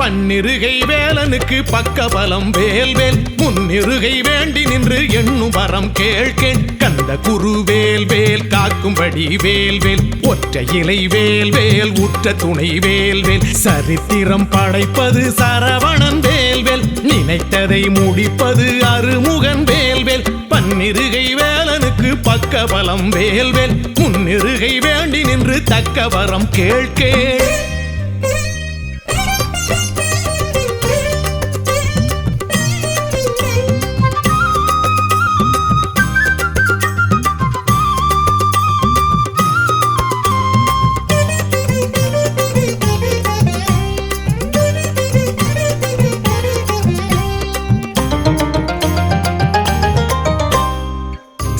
பன்னிருகை வேலனுக்கு பக்கபலம் வேல்வேல் முன்னிருகை வேண்டி நின்று எண்ணும் வரம் கேள்கேள் கந்த குரு வேல்வேல் காக்கும்படி வேல்வேல் ஒற்றை இலை வேல்வேல் உற்ற துணை வேல்வேல் சரித்திரம் படைப்பது சரவணன் வேல்வேல் நினைத்ததை முடிப்பது அருமுகன் வேல்வேல் பன்னிருகை வேலனுக்கு பக்கபலம் வேல்வேல் முன்னிருகை வேண்டி நின்று தக்க வரம் கேள்கேள்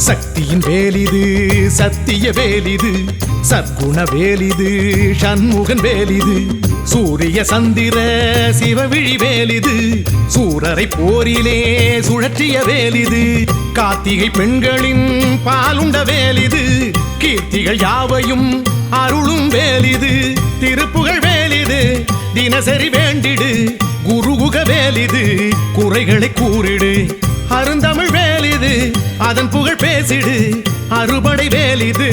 சக்தியின் வேலிது சத்திய வேலிது சற்குண வேலிது சண்முகன் வேலிது சூரிய சந்திர சிவவிழி வேலிது சூரரை போரிலே சுழற்றிய வேலிது கார்த்திகை பெண்களின் பாலுண்ட வேலிது கீர்த்திகள் யாவையும் அருளும் வேலிது திருப்புகழ் வேலிது தினசரி வேண்டிடு குருகுக வேலிது குறைகளை கூறிடு அருந்தமிழ் வேலிது அதன் புகழ் பேசிடு அறுபடை வேலிது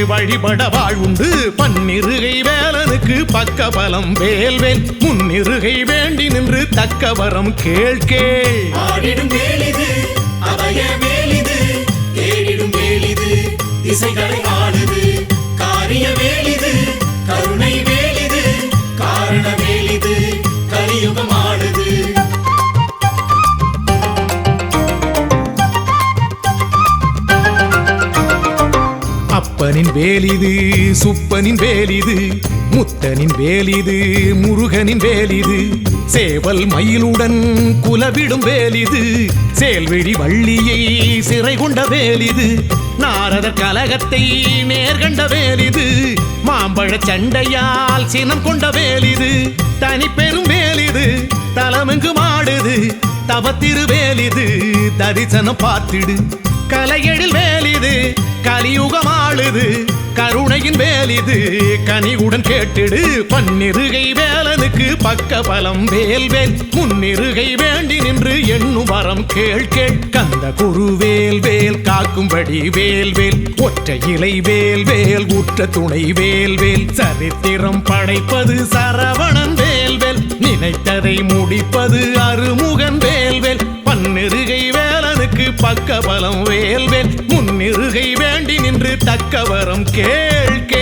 வழிபட வாழ்வுண்டு பன்னிருகை வேலனுக்கு பக்கபலம் வேல்வேல் முன்னிருகை வேண்டி நின்று தக்க வரம் கேள்கேள் ஆடிடும் வேலிது அபய வேலிது தேடிடும் வேலிது திசைகளை ஆளுது காரிய வேலிது கருணை வேலிது காரண வேலிது கலியுகம் ஆளுது அப்பனின் வேலிது சுப்பனின் வேலிது முத்தனின் வேலிது முருகனின் வேலிது சேவல் மயிலுடன் குலவிடும் வேலிது சேல்விழி வள்ளியை சிறை கொண்ட வேலிது நாரதர் கலகத்தை நேர்கண்ட வேலிது மாம்பழ சண்டையால் சினம் கொண்ட வேலிது தனி பெரும் வேலிது தலமெங்கு மாடுது தவத்திரு வேலிது தரிசனம் பார்த்திடு கலையெழில் வேலிது கலியுகம் ஆளுது கருணையின் வேலிது கனிவுடன் கேட்டிடு பன்னிருகை வேலனுக்கு பக்கபலம் வேல்வேல் முன்னிருகை வேண்டி நின்று எண்ணும் வரம் கேள்கேள் கந்த குரு வேல்வேல் காக்கும்படி வேல்வேல் ஒற்றை இலை வேல்வேல் உற்ற துணை வேல்வேல் சரித்திரம் படைப்பது சரவணன் வேல்வேல் நினைத்ததை முடிப்பது அருமுகன் வேல்வேல் பன்னிருகை வேலனுக்கு பக்கபலம் வேல்வேல் முன்னிருகை வேண்டி நின்று தக்க வரம் கேள்கேள்